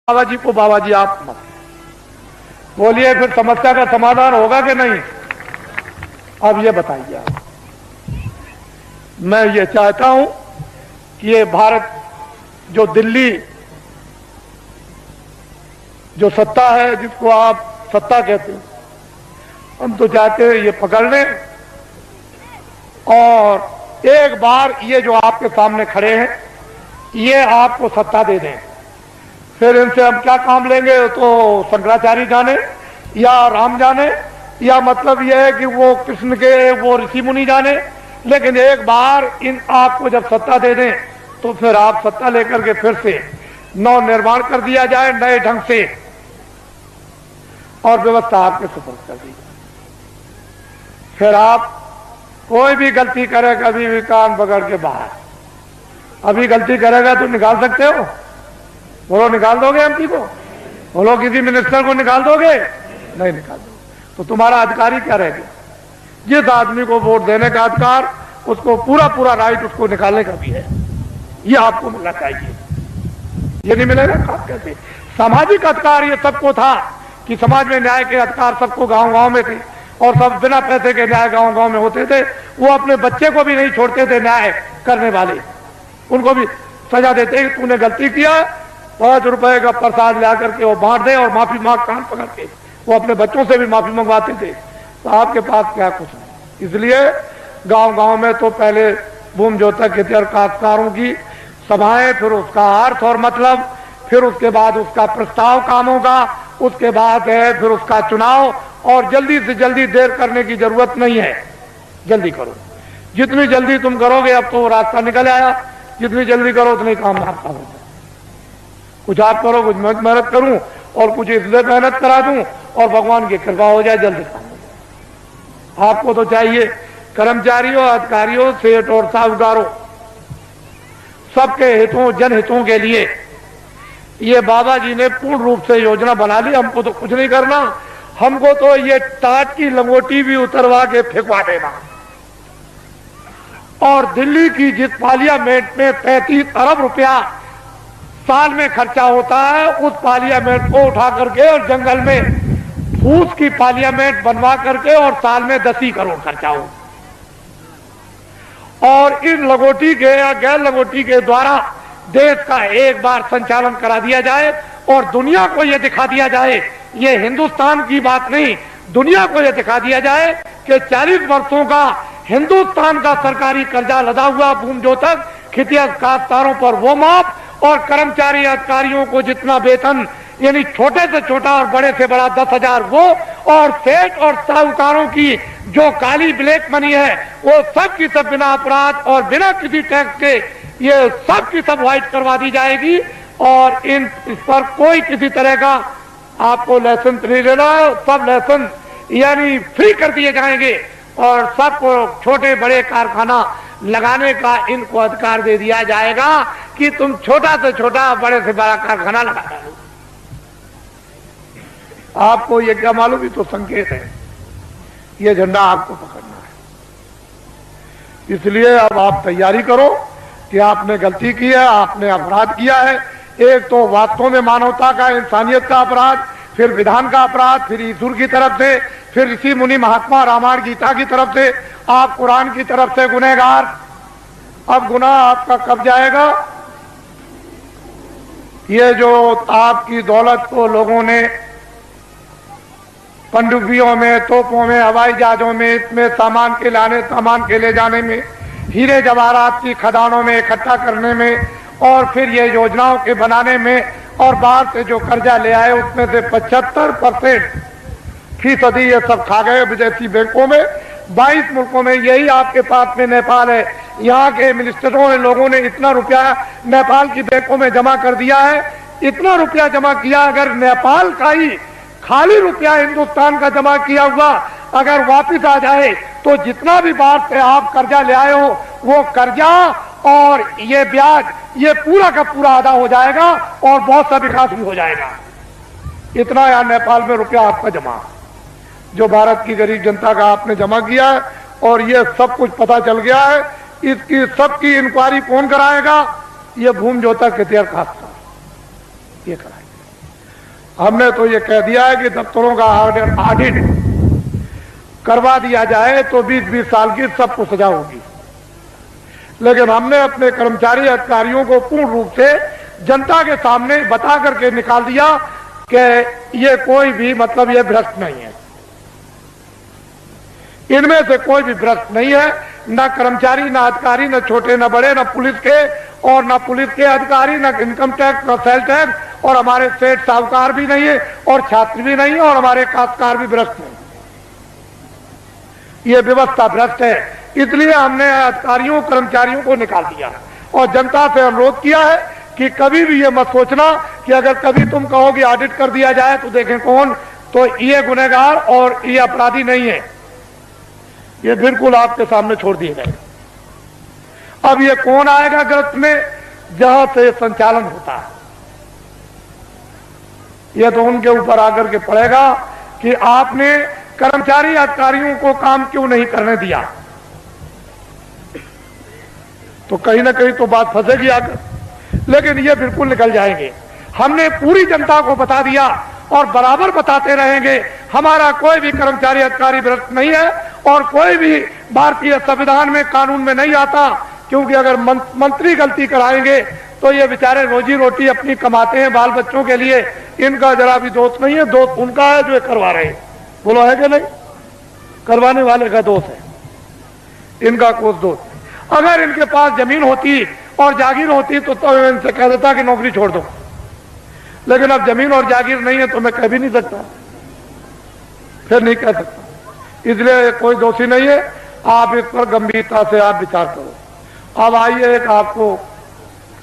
बाबा जी को बाबा जी आप मत बोलिए, फिर समस्या का समाधान होगा कि नहीं? अब ये बताइए आप। मैं ये चाहता हूं कि ये भारत जो दिल्ली जो सत्ता है, जिसको आप सत्ता कहते हैं, हम तो चाहते हैं ये पकड़ लें और एक बार ये जो आपके सामने खड़े हैं ये आपको सत्ता दे दें। फिर इनसे हम क्या काम लेंगे तो शंकराचार्य जाने या राम जाने, या मतलब यह है कि वो कृष्ण के वो ऋषि मुनि जाने, लेकिन एक बार इन आपको जब सत्ता दे दें तो फिर आप सत्ता लेकर के फिर से नव निर्माण कर दिया जाए नए ढंग से और व्यवस्था आपके सुपुर्द कर दी जाए। फिर आप कोई भी गलती करे, कभी भी कान पकड़ के बाहर, अभी गलती करेगा तो निकाल सकते हो? बोलो, निकाल दोगे एमपी को? बोलो, किसी मिनिस्टर को निकाल दोगे? नहीं निकाल दोगे। तो तुम्हारा अधिकारी क्या रह गया? जिस आदमी को वोट देने का अधिकार, उसको पूरा पूरा राइट उसको निकालने का भी है। ये आपको मिलना चाहिए। ये नहीं मिलेगा आप कैसे? सामाजिक अधिकार ये सबको था कि समाज में न्याय के अधिकार सबको गांव गांव में थे और सब बिना पैसे के न्याय गांव गांव में होते थे। वो अपने बच्चे को भी नहीं छोड़ते थे न्याय करने वाले, उनको भी सजा देते कि तूने गलती किया, 5 रुपए का प्रसाद ला करके वो बांट दे और माफी मांग, कान पकड़ के वो अपने बच्चों से भी माफी मंगवाते थे। तो आपके पास क्या कुछ नहीं। इसलिए गांव गांव में तो पहले भूमि जोतक खेती और काश्तकारों की सभाएं, फिर उसका अर्थ और मतलब, फिर उसके बाद उसका प्रस्ताव कामों का, उसके बाद है फिर उसका चुनाव। और जल्दी से जल्दी देर करने की जरूरत नहीं है, जल्दी करो। जितनी जल्दी तुम करोगे, अब तो रास्ता निकल आया, जितनी जल्दी करो उतनी काम आपका होता है। कुछ आप करो, कुछ मैं मेहनत करूं और कुछ इसलिए मेहनत करा दूं और भगवान की कृपा हो जाए, जल्दी काम हो जाए। आपको तो चाहिए कर्मचारियों, अधिकारियों, सेठ और साहूकारों, सबके हितों, जनहितों के लिए ये बाबा जी ने पूर्ण रूप से योजना बना ली। हमको तो कुछ नहीं करना, हमको तो ये टाट की लंगोटी भी उतरवा के फेंकवा देना। और दिल्ली की जिस पार्लियामेंट में 35 अरब रुपया साल में खर्चा होता है, उस पार्लियामेंट को उठा करके और जंगल में फूस की पार्लियामेंट बनवा करके और साल में 10 ही करोड़ खर्चा हो। और इन लगोटी के या गैर लगोटी के द्वारा देश का एक बार संचालन करा दिया जाए और दुनिया को यह दिखा दिया जाए, ये हिंदुस्तान की बात नहीं, दुनिया को यह दिखा दिया जाए कि 40 वर्षों का हिंदुस्तान का सरकारी कर्जा लदा हुआ भूमि जोतक खेती काश्तकारों पर वो माफ, और कर्मचारी अधिकारियों को जितना वेतन, यानी छोटे से छोटा और बड़े से बड़ा 10,000 वो, और सेठ और साहूकारों की जो काली ब्लैक मनी है वो सब की सब बिना अपराध और बिना किसी टैक्स के ये सब की सब व्हाइट करवा दी जाएगी। और इस पर कोई किसी तरह का आपको लाइसेंस नहीं लेना है, सब लाइसेंस यानी फ्री कर दिए जाएंगे और सबको छोटे बड़े कारखाना लगाने का इनको अधिकार दे दिया जाएगा कि तुम छोटा से छोटा, बड़े से बड़ा कारखाना लगा दो। आपको ये क्या मालूम, ये तो संकेत है, ये झंडा आपको पकड़ना है। इसलिए अब आप तैयारी करो कि आपने गलती की है, आपने अपराध किया है। एक तो वास्तव में मानवता का, इंसानियत का अपराध, फिर विधान का अपराध, फिर ईश्वर की तरफ से, फिर ऋषि मुनि महात्मा रामायण गीता की तरफ से, आप कुरान की तरफ से गुनहगार। अब गुनाह आपका कब जाएगा? ये जो आपकी दौलत को लोगों ने पनडुब्बियों में, तोपों में, हवाई जहाजों में, इसमें सामान के लाने, सामान के ले जाने में, हीरे जवाहरात की खदानों में इकट्ठा करने में, और फिर ये योजनाओं के बनाने में, और बाहर से जो कर्जा ले आए उसमें से 75% ये सब खा गए विदेशी बैंकों में। 22 मुल्कों में, यही आपके पास में नेपाल है, यहाँ के मिनिस्टरों ने, लोगों ने इतना रुपया नेपाल की बैंकों में जमा कर दिया है। इतना रुपया जमा किया, अगर नेपाल का ही खाली रुपया हिंदुस्तान का जमा किया हुआ अगर वापिस आ जाए तो जितना भी बाहर से आप कर्जा ले आए हो वो कर्जा और ये ब्याज, ये पूरा का पूरा अदा हो जाएगा और बहुत सा विकास भी हो जाएगा। इतना यार नेपाल में रुपया आपका जमा, जो भारत की गरीब जनता का आपने जमा किया है, और ये सब कुछ पता चल गया है। इसकी सबकी इंक्वायरी कौन कराएगा? ये भूमि जोतक खेती और काश्तकार ये कराएगा। हमने तो ये कह दिया है कि दफ्तरों का ऑडिट करवा दिया जाए तो 20-20 साल की सबको सजा होगी। लेकिन हमने अपने कर्मचारी अधिकारियों को पूर्ण रूप से जनता के सामने बता करके निकाल दिया कि ये कोई भी मतलब ये भ्रष्ट नहीं है, इनमें से कोई भी भ्रष्ट नहीं है, न कर्मचारी, न अधिकारी, न छोटे न बड़े, न पुलिस के और न पुलिस के अधिकारी, न इनकम टैक्स, न सेल टैक्स, और हमारे सेठ साहूकार भी नहीं है और छात्र भी नहीं है और हमारे काश्तकार भी भ्रष्ट नहीं। ये व्यवस्था भ्रष्ट है, इसलिए हमने अधिकारियों कर्मचारियों को निकाल दिया और जनता से अनुरोध किया है कि कभी भी ये मत सोचना कि अगर कभी तुम कहोगे ऑडिट कर दिया जाए तो देखें कौन, तो ये गुनहगार और ये अपराधी नहीं है, ये बिल्कुल आपके सामने छोड़ दिए गए। अब ये कौन आएगा गिरफ्त में, जहां से संचालन होता है, ये तो उनके ऊपर आकर के पड़ेगा कि आपने कर्मचारी अधिकारियों को काम क्यों नहीं करने दिया, तो कहीं ना कहीं तो बात फंसेगी आकर, लेकिन ये बिल्कुल निकल जाएंगे। हमने पूरी जनता को बता दिया और बराबर बताते रहेंगे, हमारा कोई भी कर्मचारी अधिकारी भ्रष्ट नहीं है और कोई भी भारतीय संविधान में कानून में नहीं आता, क्योंकि अगर मंत्री गलती कराएंगे तो ये बेचारे रोजी रोटी अपनी कमाते हैं बाल बच्चों के लिए, इनका जरा भी दोष नहीं है, दोष उनका है जो ये करवा रहे हैं। बोलो है कि नहीं? करवाने वाले का दोष है, इनका कोई दोष नहीं। अगर इनके पास जमीन होती और जागीर होती तो इनसे कह देता कि नौकरी छोड़ दो, लेकिन अब जमीन और जागीर नहीं है तो मैं कह भी नहीं सकता, फिर नहीं कह सकता, इसलिए कोई दोषी नहीं है। आप इस पर गंभीरता से आप विचार करो। अब आइए एक आपको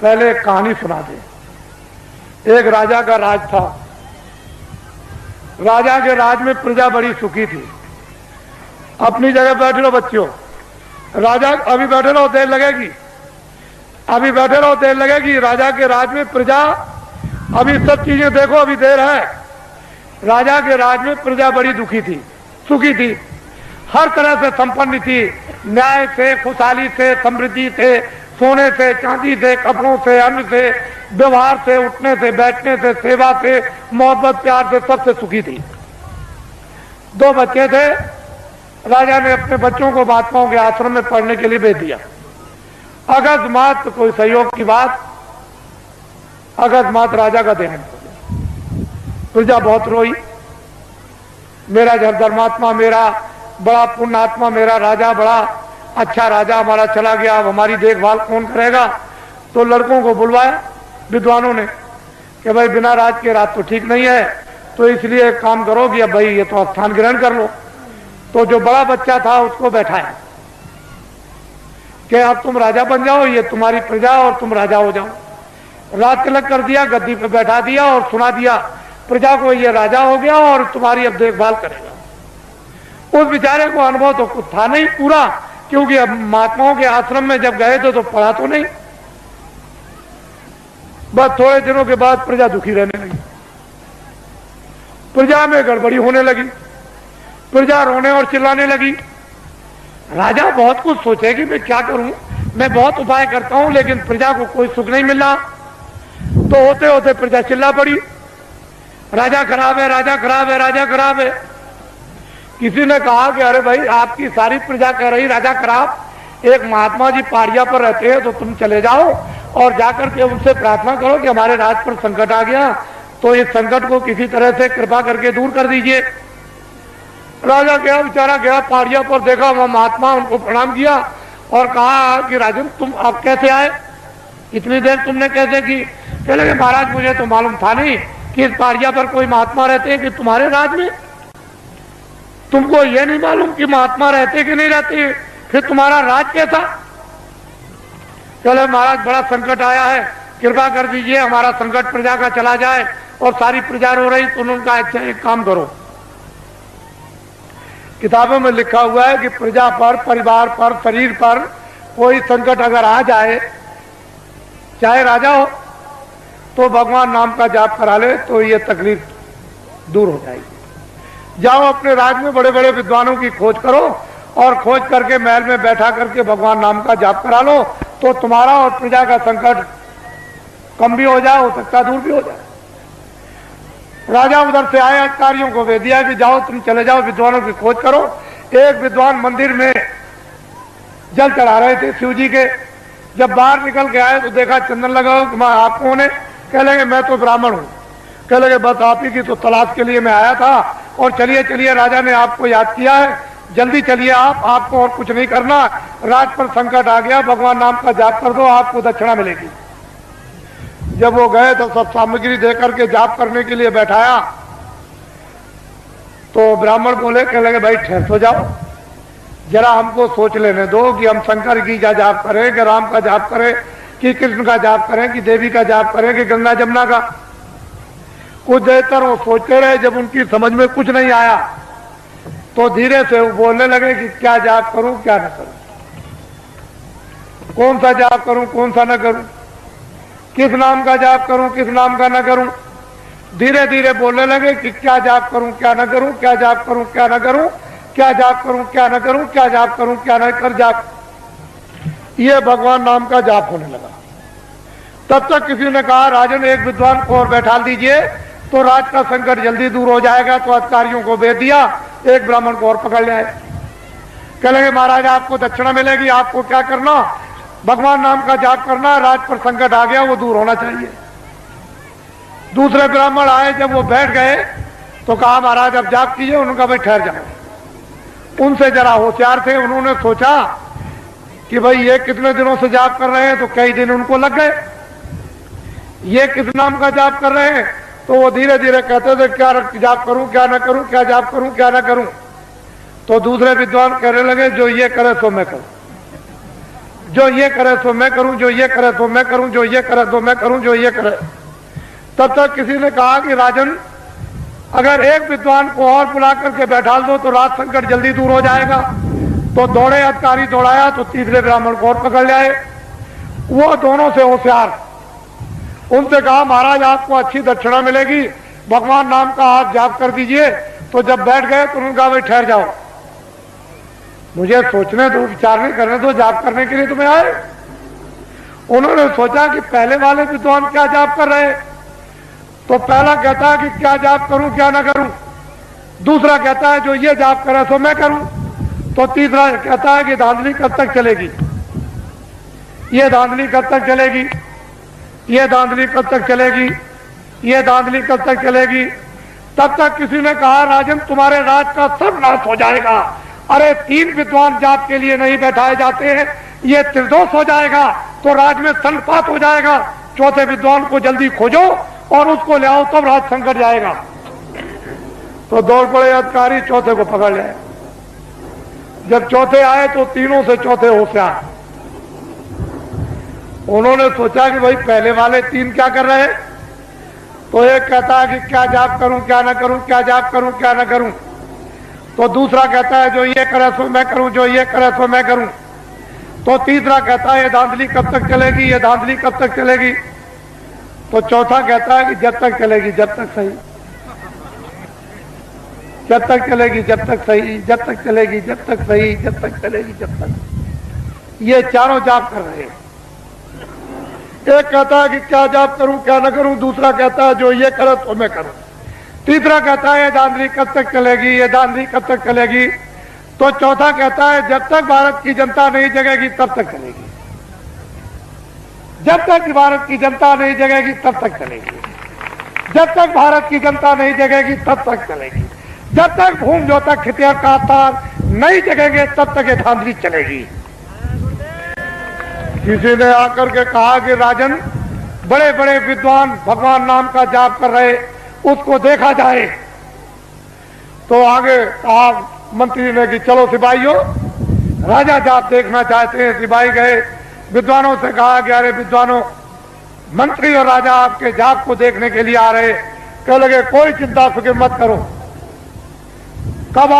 पहले एक कहानी सुना दें। एक राजा का राज था, राजा के राज में प्रजा बड़ी सुखी थी। अपनी जगह बैठे रहो बच्चों, राजा अभी बैठे रहो, देर लगेगी, अभी बैठे रहो, देर लगेगी। राजा के राज में प्रजा, अभी सब चीजें देखो, अभी देर है। राजा के राज में प्रजा बड़ी दुखी थी, सुखी थी, हर तरह से संपन्न थी, न्याय से, खुशहाली से, समृद्धि से, सोने से, चांदी से, कपड़ों से, अन्न से, व्यवहार से, उठने से, बैठने से, सेवा से, मोहब्बत प्यार से, सबसे सुखी थी। 2 बच्चे थे, राजा ने अपने बच्चों को महात्माओं के आश्रम में पढ़ने के लिए भेज दिया। अकस्मात कोई सहयोग की बात, अकस्मात राजा का देहांत हो गया। प्रजा बहुत रोई, मेरा धर्मात्मा, मेरा बड़ा पुण्यात्मा, मेरा राजा, बड़ा अच्छा राजा हमारा चला गया, अब हमारी देखभाल कौन करेगा। तो लड़कों को बुलवाया विद्वानों ने कि भाई बिना राज के राज तो ठीक नहीं है, तो इसलिए एक काम करो कि अब भाई ये तो स्थान ग्रहण कर लो। तो जो बड़ा बच्चा था उसको बैठाया कि अब तुम राजा बन जाओ, ये तुम्हारी प्रजा और तुम राजा हो जाओ। राज तिलक कर दिया, गद्दी पे बैठा दिया और सुना दिया प्रजा को, ये राजा हो गया और तुम्हारी अब देखभाल करेगा। उस बेचारे को अनुभव तो कुछ था नहीं पूरा, क्योंकि अब महात्माओं के आश्रम में जब गए थे तो पढ़ा तो नहीं। बस थोड़े दिनों के बाद प्रजा दुखी रहने लगी, प्रजा में गड़बड़ी होने लगी, प्रजा रोने और चिल्लाने लगी। राजा बहुत कुछ सोचे कि मैं क्या करूं, मैं बहुत उपाय करता हूं, लेकिन प्रजा को कोई सुख नहीं मिल रहा। तो होते होते प्रजा चिल्ला पड़ी, राजा खराब है, राजा खराब है, राजा खराब है। किसी ने कहा कि अरे भाई आपकी सारी प्रजा कह रही राजा खराब, एक महात्मा जी पहाड़िया पर रहते हैं, तो तुम चले जाओ और जाकर के उनसे प्रार्थना करो कि हमारे राज पर संकट आ गया, तो इस संकट को किसी तरह से कृपा करके दूर कर दीजिए। राजा गया, बेचारा गया पहाड़िया पर, देखा वह महात्मा, उनको प्रणाम किया और कहा कि राजन तुम आप कैसे आए, इतनी देर तुमने कैसे की? कहने महाराज मुझे तो मालूम था नहीं कि इस पहाड़िया पर कोई महात्मा रहते हैं कि तुम्हारे राज में, तुमको ये नहीं मालूम कि महात्मा रहते कि नहीं रहते, फिर तुम्हारा राज कैसा? चले महाराज बड़ा संकट आया है, कृपा कर दीजिए हमारा संकट प्रजा का चला जाए। और सारी प्रजा रो रही, तो उनका अच्छा एक काम करो, किताबों में लिखा हुआ है कि प्रजा पर, परिवार पर, शरीर पर कोई संकट अगर आ जाए, चाहे राजा हो, तो भगवान नाम का जाप करा ले तो ये तकलीफ दूर हो जाएगी। जाओ अपने राज में बड़े बड़े विद्वानों की खोज करो और खोज करके महल में बैठा करके भगवान नाम का जाप करा लो, तो तुम्हारा और प्रजा का संकट कम भी हो जाए, हो सकता दूर भी हो जाए। राजा उधर से आए, अधिकारियों को भेज दिया कि जाओ तुम चले जाओ विद्वानों की खोज करो। एक विद्वान मंदिर में जल चढ़ा रहे थे शिव जी के। जब बाहर निकल के आए तो देखा चंदन लगा कि मैं आप कौन है? कह लगे मैं तो ब्राह्मण हूँ। कह लगे बस आप ही की तो तलाश के लिए मैं आया था, और चलिए चलिए राजा ने आपको याद किया है, जल्दी चलिए आपको और कुछ नहीं करना, राज पर संकट आ गया, भगवान नाम का जाप कर दो, आपको दक्षिणा मिलेगी। जब वो गए तो सब सामग्री देकर के जाप करने के लिए बैठाया तो ब्राह्मण बोले, कह लगे भाई ठहर तो जाओ, जरा हमको सोच लेने दो कि हम शंकर की का जाप करें कि राम का जाप करें कि कृष्ण का जाप करें कि देवी का जाप करें कि गंगा जमुना का। कुछ देर तक वो सोचते रहे। जब उनकी समझ में कुछ नहीं आया तो धीरे से वो बोलने लगे कि क्या जाप करूं क्या न करूं, कौन सा जाप करूं कौन सा न करूं, किस नाम का जाप करूं किस नाम का न करूं। धीरे धीरे बोलने लगे कि क्या जाप करूं क्या न करूं, क्या जाप करूं क्या न करूं, क्या जाप करूं क्या न करूं, क्या जाप करूं क्या न कर जाप। ये भगवान नाम का जाप होने लगा। तब तक किसी ने कहा राजन एक विद्वान को और बैठा दीजिए तो राज का संकट जल्दी दूर हो जाएगा। तो अधिकारियों को भेज दिया, एक ब्राह्मण को और पकड़ लिया। कह लगे महाराज आपको दक्षिणा मिलेगी, आपको क्या करना, भगवान नाम का जाप करना, राज पर संकट आ गया वो दूर होना चाहिए। दूसरे ब्राह्मण आए, जब वो बैठ गए तो कहा महाराज अब जाप कीजिए। उनका भाई ठहर जाओ। उनसे जरा होशियार थे, उन्होंने सोचा कि भाई ये कितने दिनों से जाप कर रहे हैं, तो कई दिन उनको लग गए। ये किस नाम का जाप कर रहे हैं, तो वो धीरे धीरे कहते थे क्या जाप करूं क्या ना करूं, क्या जाप करूं क्या ना करूं। तो दूसरे विद्वान कहने लगे जो ये करे सो मैं करूं, जो ये करे सो मैं करूं, जो ये करे सो मैं करूं, जो ये करे सो मैं करूं, जो ये करे। तब तक किसी ने कहा कि राजन अगर एक विद्वान को और बुला करके बैठा दो तो राज संकट जल्दी दूर हो जाएगा। तो दौड़े अधिकारी दौड़ाया तो तीसरे ब्राह्मण को और पकड़ लाए। वो दोनों से होशियार, उनसे कहा महाराज आपको अच्छी दक्षिणा मिलेगी, भगवान नाम का आप जाप कर दीजिए। तो जब बैठ गए तो उन्होंने कहा भाई ठहर जाओ, मुझे सोचने दो, विचारने करने दो, जाप करने के लिए तुम्हें आए। उन्होंने सोचा कि पहले वाले विद्वान क्या जाप कर रहे, तो पहला कहता है कि क्या जाप करूं क्या ना करूं, दूसरा कहता है जो ये जाप करे सो मैं करूं, तो तीसरा कहता है कि धांधली कब तक चलेगी, ये धांधली कब तक चलेगी, ये धांधली कब तक चलेगी, ये धांधली कब तक चलेगी। तब तक किसी ने कहा राजन तुम्हारे राज का सब नाश हो जाएगा। अरे तीन विद्वान जाप के लिए नहीं बैठाए जाते हैं, ये त्रिदोष हो जाएगा तो राज में संपात हो जाएगा। चौथे विद्वान को जल्दी खोजो और उसको ले आओ, तब राज संकट जाएगा। तो दौड़ पड़े अधिकारी, चौथे को पकड़ लिया। जब चौथे आए तो तीनों से चौथे होशियार। उन्होंने सोचा कि भाई पहले वाले तीन क्या कर रहे हैं, तो एक कहता है कि क्या जाप करूं क्या ना करूं, क्या जाप करूं क्या ना करूं। तो दूसरा कहता है जो ये करे सो मैं करूं, जो ये करे सो मैं करूं। तो तीसरा कहता है ये धांधली कब तक चलेगी, ये धांधली कब तक चलेगी। तो चौथा कहता है कि जब तक चलेगी जब तक सही, जब तक चलेगी जब तक सही, जब तक चलेगी जब तक सही, जब तक चलेगी जब तक। ये चारों जाप कर रहे हैं। एक कहता है कि क्या जाप करूं क्या ना करूं, दूसरा कहता है जो ये करे तो मैं करूं, तीसरा कहता है ये धांधली कब तक चलेगी, ये धांधली कब तक चलेगी। तो चौथा कहता है जब तक भारत की जनता नहीं जगेगी तब तक चलेगी, जब तक भारत की जनता नहीं जगेगी तब तक चलेगी, जब तक भारत की जनता नहीं जगेगी तब तक चलेगी, जब तक भूम जो तक खितिया का तार नहीं जगेंगे तब तक ये धांधली चलेगी। किसी ने आकर के कहा कि राजन बड़े बड़े विद्वान भगवान नाम का जाप कर रहे, उसको देखा जाए। तो आगे कहा मंत्री ने कि चलो सिपाहियों, राजा जाप देखना चाहते हैं। सिपाही गए, विद्वानों से कहा कि अरे विद्वानों, मंत्री और राजा आपके जाप को देखने के लिए आ रहे। कह लगे कोई चिंता फिक्र मत करो, कब